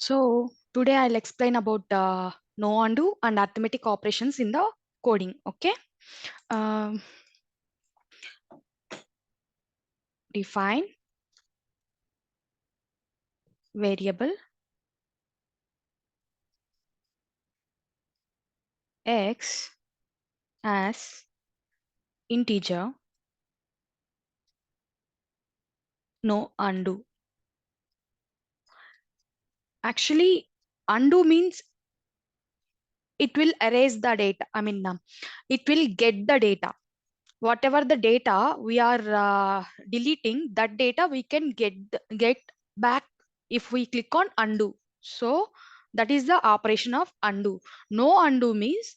So today I'll explain about no undo and arithmetic operations in the coding. Okay. Um, Define variable x as integer, no undo. Actually, undo means it will erase the data. It will get the data. Whatever the data we are deleting, that data we can get back if we click on undo. So that is the operation of undo. No undo means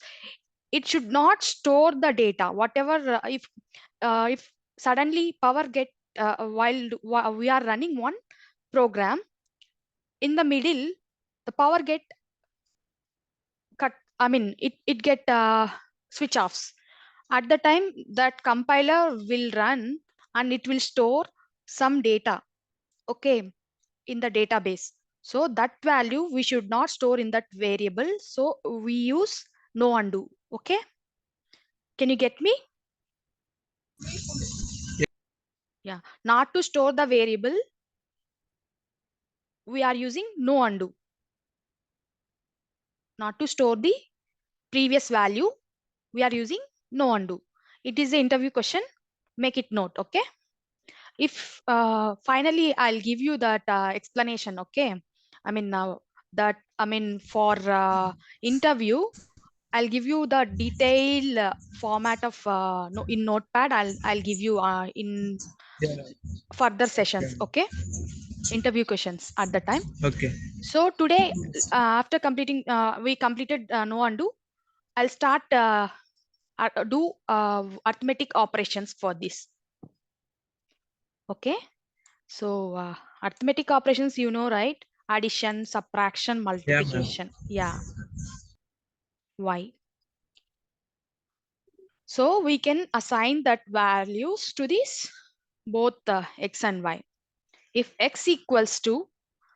it should not store the data. Whatever if suddenly power get while we are running one program, in the middle the power get cut. It get switch offs. At the time that compiler will run and it will store some data, okay, in the database. So that value we should not store in that variable. So we use no undo. Okay. Can you get me? Yeah. Not to store the variable, we are using no undo. Not to store the previous value, we are using no undo. It is the interview question. Make it note. Okay. If finally I'll give you that explanation. Okay. Now that for interview, I'll give you the detailed format of no, in notepad. I'll give you in Yeah. further sessions. Okay. Interview questions at the time. Okay. So today after completing we completed no undo, I'll start do arithmetic operations for this. Okay. So arithmetic operations, you know, right? Addition, subtraction, Yeah, ma'am. multiplication. Yeah. Why? So we can assign that values to this both x and y. If x equals to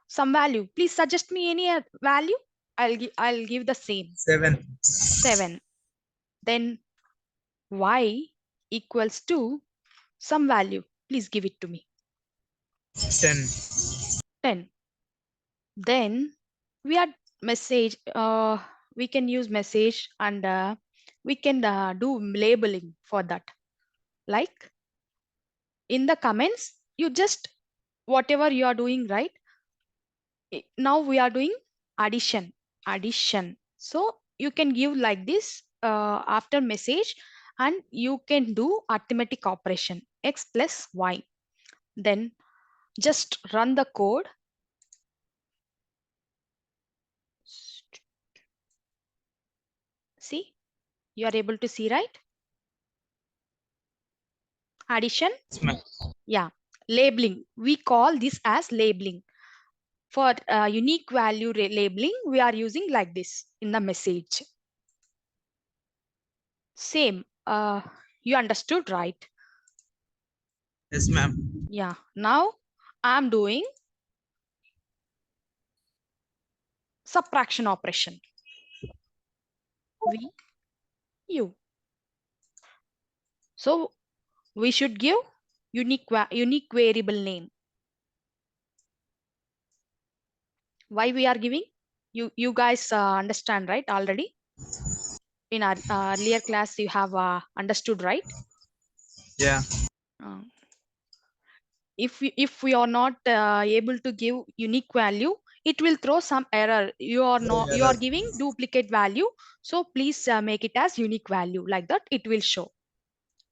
some value, please suggest me any value. I'll give the same 7. 7. Then y equals to some value. Please give it to me 10. 10. Then we add message. We can use message and we can do labeling for that. Like in the comments, you just whatever you are doing, right? Now we are doing addition. Addition. So you can give like this after message, and you can do arithmetic operation x plus y. Then just run the code. See, you are able to see, right? Addition. Yes, ma'am. Yeah. Labeling. We call this as labeling. For unique value labeling, we are using like this in the message. Same. You understood, right? Yes, ma'am. Yeah. Now I'm doing subtraction operation. V U. So we should give unique variable name. Why we are giving? You guys understand, right? Already in our earlier class you have understood, right? Yeah. Uh, if we are not able to give unique value, it will throw some error. You are Error. giving duplicate value, so please make it as unique value. Like that it will show.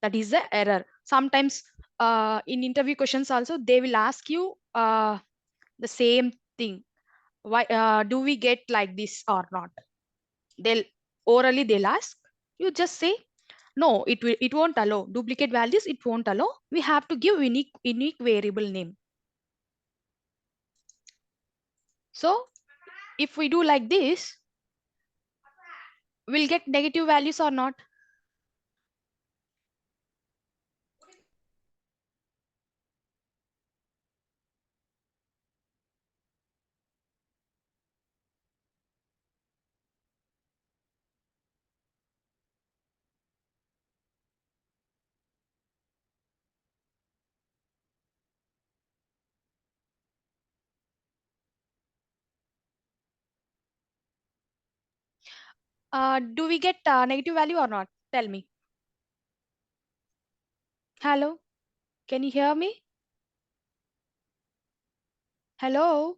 That is the error. Sometimes in interview questions also they will ask you the same thing. Why do we get like this or not? They'll orally they'll ask. You just say no, it won't allow duplicate values. It won't allow. We have to give unique variable name. So if we do like this, we'll get negative values or not? Do we get negative value or not? Tell me. Hello, can you hear me? Hello,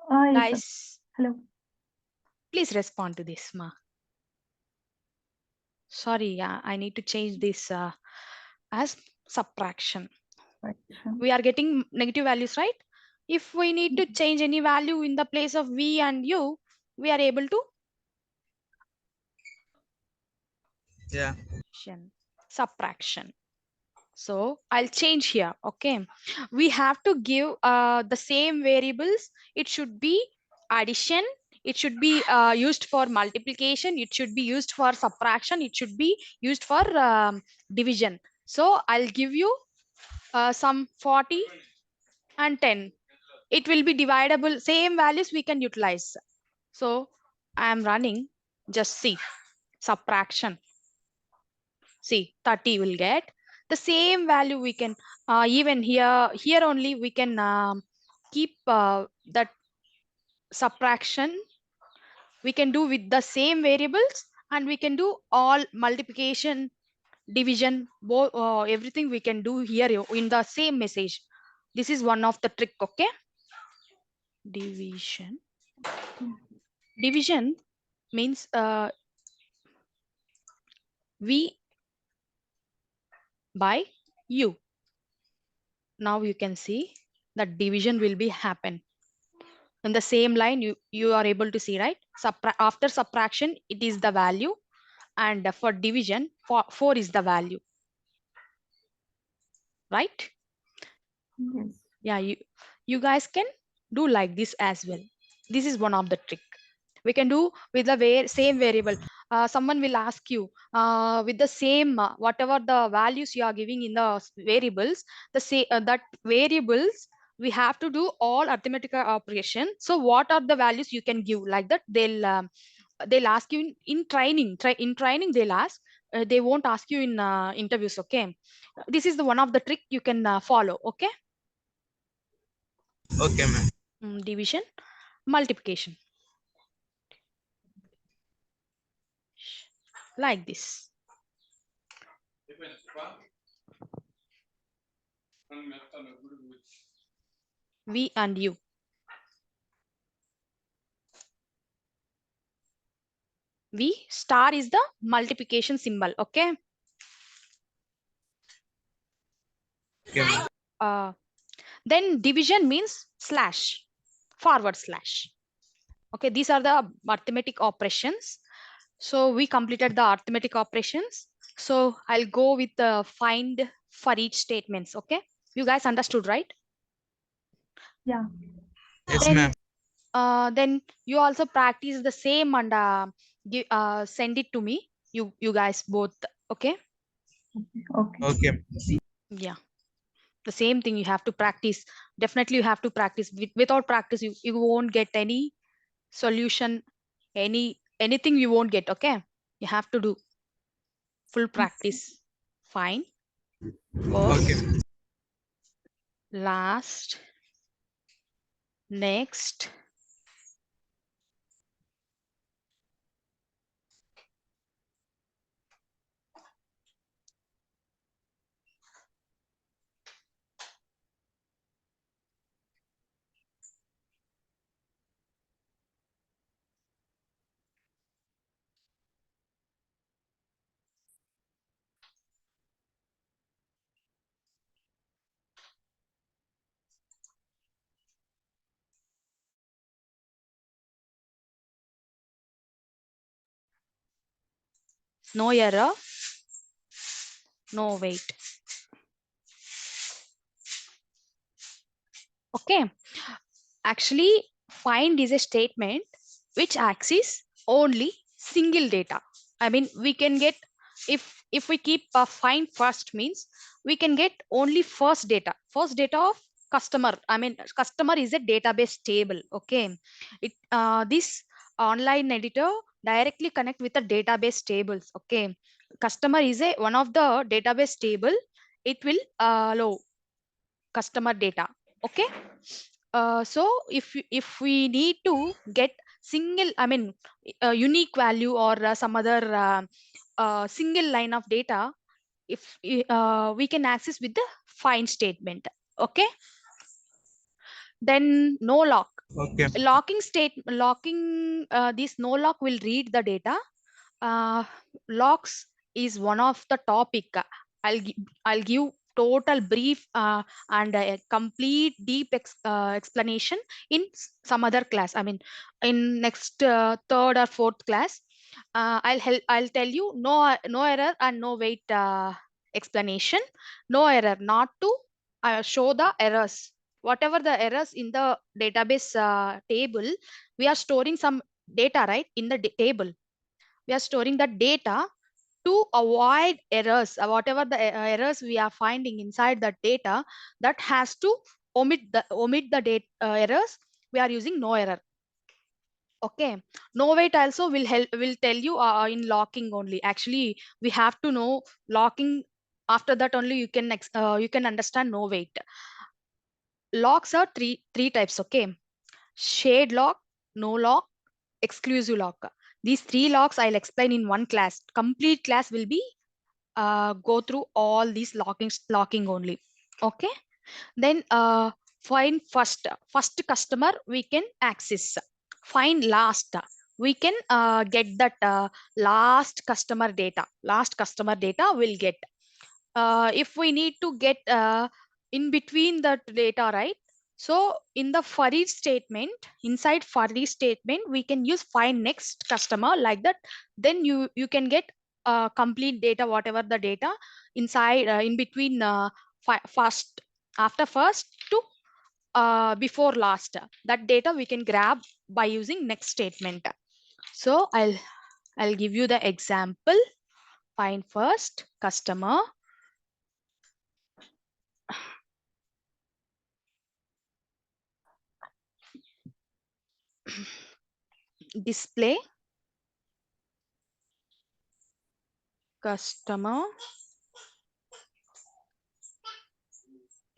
Yes, sir. guys, Hello. please respond to this, ma. Sorry, I need to change this as subtraction. Fraction. We are getting negative values, right? If we need to change any value in the place of v and u, we are able to Yeah. subtraction. So I'll change here. Okay, we have to give the same variables. It should be addition, it should be used for multiplication, it should be used for subtraction, it should be used for division. So I'll give you some 40 and 10. It will be dividable, same values we can utilize. So I am running, just see, subtraction. See, 30 will get the same value. We can even here only we can keep that subtraction. We can do with the same variables, and we can do all multiplication, division, both everything we can do here in the same message. This is one of the trick. Okay, division. Division means v by u. Now you can see that division will be happen in the same line. You are able to see, right? After subtraction it is the value, and for division, 4 is the value, right? Yes. Yeah, you guys can do like this as well. This is one of the trick we can do with the same variable. Someone will ask you with the same whatever the values you are giving in the variables, the say that variables we have to do all arithmetic operation. So what are the values you can give, like that they'll ask you in training. In training they'll ask, they won't ask you in interviews. Okay, this is the one of the trick you can follow. Okay. Okay, ma'am. Division, multiplication, like this. V and U. V star is the multiplication symbol. Okay. Okay, ma'am. Then division means slash, forward slash. Okay, these are the arithmetic operations. So we completed the arithmetic operations. So I'll go with the find for each statements. Okay, you guys understood, right? Yeah. Yes, Then ma'am. then you also practice the same and send it to me. You guys both. Okay. Okay. Okay. Yeah. The same thing you have to practice. Definitely you have to practice. Without practice you won't get any solution, anything you won't get. Okay, you have to do full practice. Fine. Okay. First, last, next, no error, no wait. Okay, actually find is a statement which access only single data. I mean, we can get, if we keep find first means we can get only first data of customer. I mean, customer is a database table. Okay, this online editor directly connect with the database tables. Okay, customer is a one of the database table. It will allow customer data. Okay, so if we need to get single, I mean, a unique value or some other single line of data, if we can access with the find statement. Okay. Then no lock. Okay. Locking this no lock will read the data. Locks is one of the topic. I'll give total brief and a complete deep explanation in some other class. I mean, in next third or fourth class, I'll tell you no error and no wait explanation. No error, not to show the errors. Whatever the errors in the database table, we are storing some data, right? In the table, we are storing the data to avoid errors. Whatever the errors we are finding inside the data, that has to omit the data errors. We are using no error. Okay. No wait also will tell you in locking only. Actually, we have to know locking. After that only you can understand no wait. Locks are three types. Okay. Shade lock, no lock, exclusive lock. These three locks I'll explain in one class. Complete class will be go through all these locking only. Okay. Then find first customer we can access. Find last, we can get that last customer data. Last customer data will get. If we need to get in between the data, right? So in the for each statement, inside for each statement, we can use find next customer like that. Then you can get complete data, whatever the data inside in between first, after first to before last. That data we can grab by using next statement. So I'll give you the example. Find first customer, display customer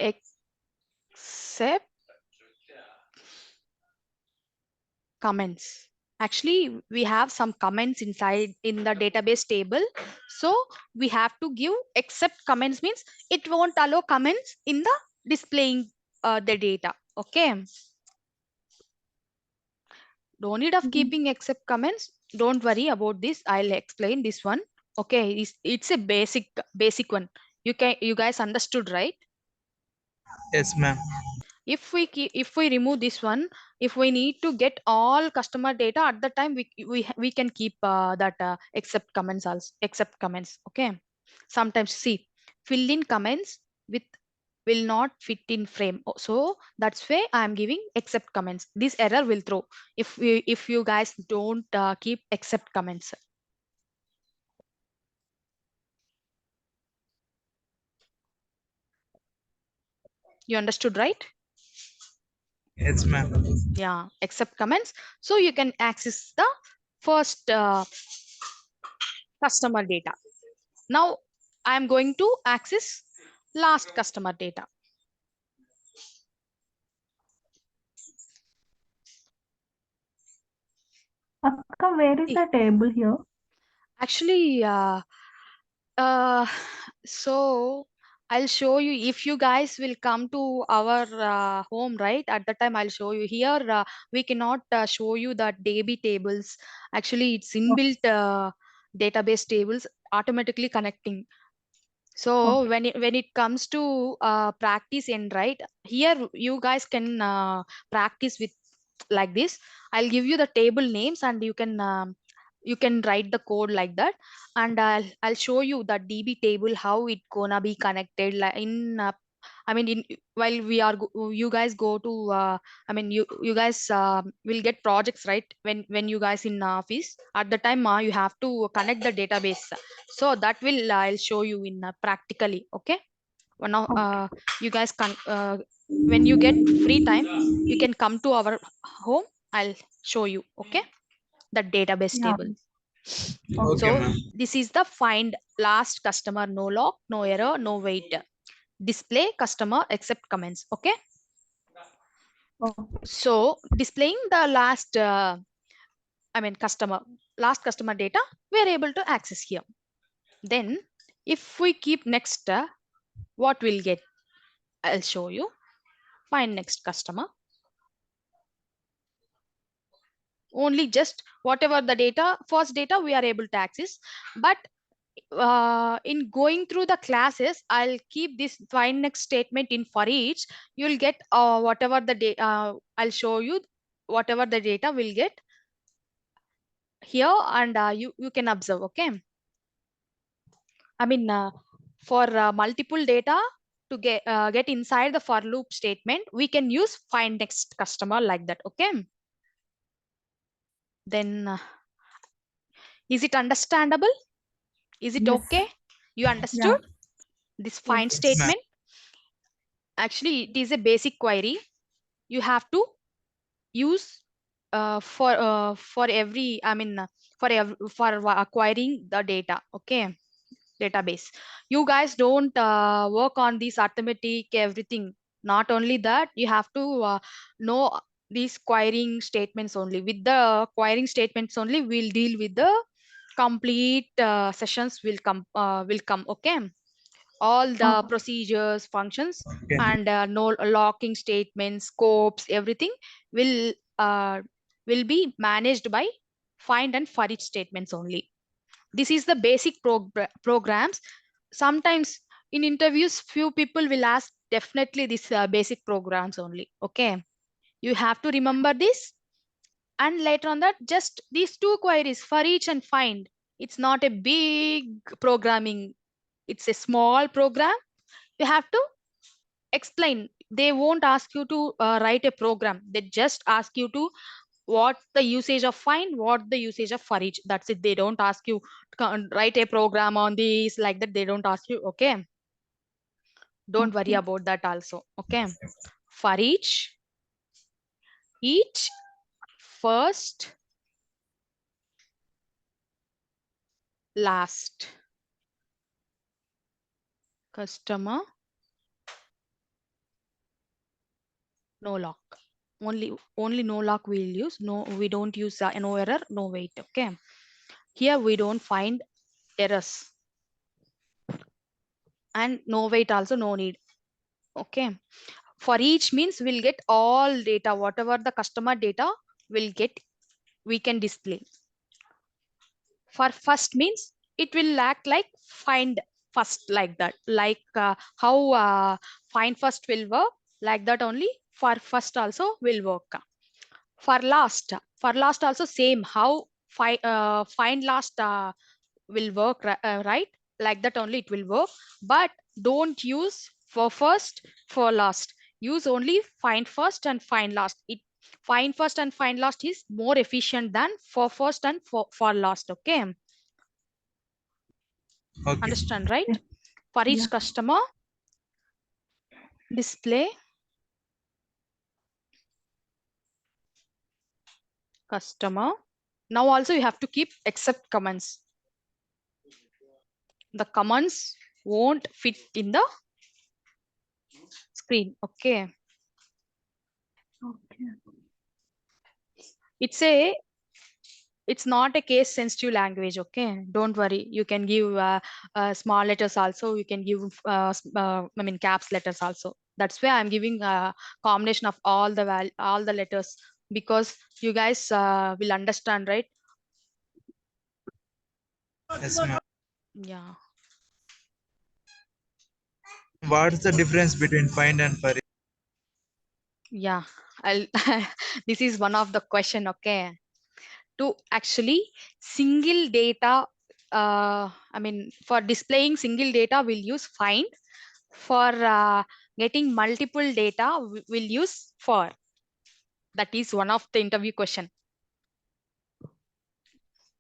except comments. Actually, we have some comments inside in the database table. So we have to give except comments, means it won't allow comments in the displaying the data. Okay. No need of keeping except comments. Don't worry about this. I'll explain this one. Okay. It's a basic one. You guys understood, right? Yes, ma'am. If we remove this one, if we need to get all customer data at the time, we can keep that except comments also, except comments. Okay. Sometimes see, fill in comments with will not fit in frame. So that's why I'm giving except comments. This error will throw if you guys don't keep except comments. You understood, right? Yes, ma'am. Yeah, except comments. So you can access the first customer data. Now I am going to access last customer data. Akka, where is the table here? Actually, uh, so I'll show you if you guys will come to our home, right? At the time, I'll show you here. We cannot show you the DB tables. Actually, it's inbuilt database tables automatically connecting. So when it comes to practice end, right, here you guys can practice with like this. I'll give you the table names and you can write the code like that, and I'll show you the DB table how it gonna be connected like in I mean in while we are you guys go to I mean you guys will get projects, right? When you guys in office at the time you have to connect the database. So that will I'll show you in practically. Okay. Well, now you guys can when you get free time you can come to our home. I'll show you. Okay. The database Yeah. table. Okay, So ma'am. this is the find last customer, no lock, no error, no wait. Display customer except comments. Okay. Okay. So displaying the last last customer data, we are able to access here. Then if we keep next, what we'll get, I'll show you. Find next customer. Only just whatever the data, first data we are able to access. But in going through the classes, I'll keep this find next statement in for each. You'll get whatever the data, I'll show you whatever the data will get here, and you can observe. Okay. For multiple data to get inside the for loop statement, we can use find next customer like that. Okay. Then is it understandable? Is it Yes. okay? You understood this find Yes. statement? Actually, it is a basic query. You have to use for every, for acquiring the data. Okay. Database. You guys don't work on this arithmetic everything. Not only that, you have to know these querying statements only. With the querying statements only, we'll deal with the complete sessions will come. Okay. All the procedures, functions, Okay. and no locking statements, scopes, everything will be managed by find and for each statements only. This is the basic programs. Sometimes in interviews, few people will ask definitely this basic programs only. Okay. You have to remember this, and later on that, just these two queries for each and find. It's not a big programming. It's a small program. You have to explain. They won't ask you to write a program. They just ask you to what the usage of find, what the usage of for each. That's it. They don't ask you to write a program on this like that. They don't ask you. Okay. Don't worry about that also. Okay. For each, first, last customer, no lock. Only no lock we'll use. No, we don't use no error, no wait. Okay. Here we don't find errors, and no wait also no need. Okay. For each means we'll get all data, whatever the customer data will get, we can display. For first means it will act like find first, like that, like how find first will work, like that only for first also will work. For last also same, how find last will work, right, like that only it will work. But don't use for first, for last. Use only find first and find last. It find first and find last is more efficient than for first and for last. Okay. Okay. Understand, right? For each customer, display customer. Now also you have to keep except comments. The comments won't fit in the screen. Okay. It's not a case sensitive language. Okay. Don't worry. You can give small letters also. You can give caps letters also. That's why I'm giving a combination of all the letters, because you guys will understand, right? Yes, ma'am. Yeah. What's the difference between find and for each? Yeah. I'll this is one of the question. Okay. To actually single data, for displaying single data, we'll use find. For getting multiple data, we'll use for. That is one of the interview question.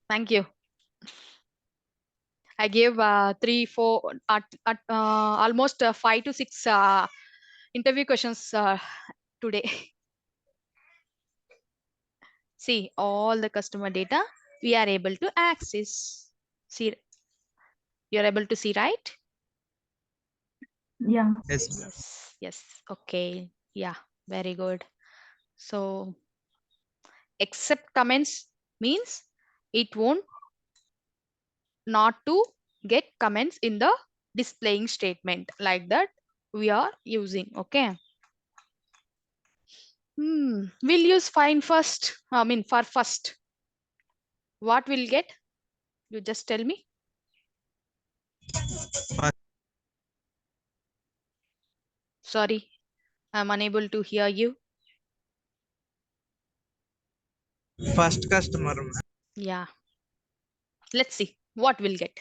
Thank you. I gave 3, 4, almost 5 to 6 interview questions today. See, all the customer data we are able to access. See, you're able to see, right? Yeah. Yes. Yes. Okay. Yeah. Very good. So, except comments, means it won't not to get comments in the displaying statement, like that we are using. Okay. We'll use find first. I mean for first. What we'll get? You just tell me. Sorry, I'm unable to hear you. First customer. Yeah. Let's see what we'll get.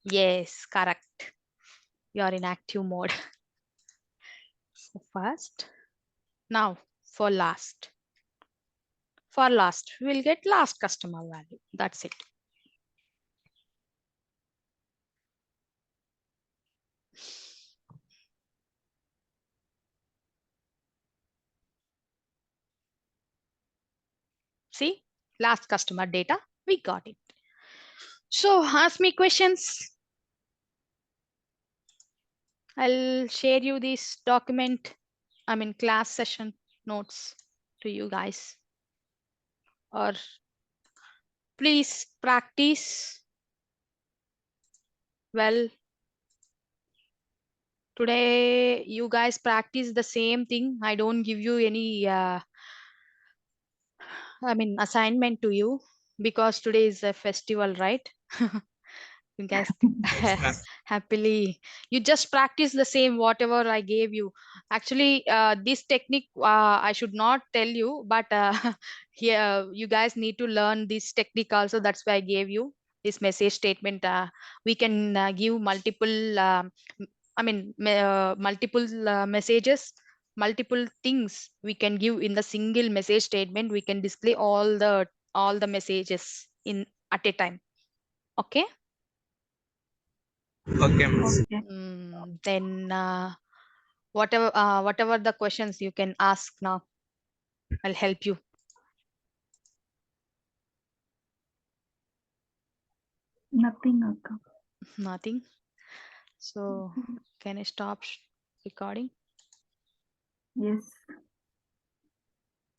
Yes, correct. You're in active mode. So first. Now for last. For last, we'll get last customer value. That's it. See, last customer data, we got it. So ask me questions. I'll share you this document, I mean class session notes to you guys. Or please practice well. Today you guys practice the same thing. I don't give you any assignment to you because today is a festival, right? You guys Yes, ma'am. happily you just practice the same whatever I gave you. Actually, this technique I should not tell you, but here you guys need to learn this technique also. That's why I gave you this message statement. We can give multiple multiple messages, multiple things we can give in the single message statement. We can display all the messages in at a time. Okay. Okay, ma'am. Okay. Then whatever the questions you can ask now. I'll help you. Nothing, Akka. Nothing. So can I stop recording? Yes.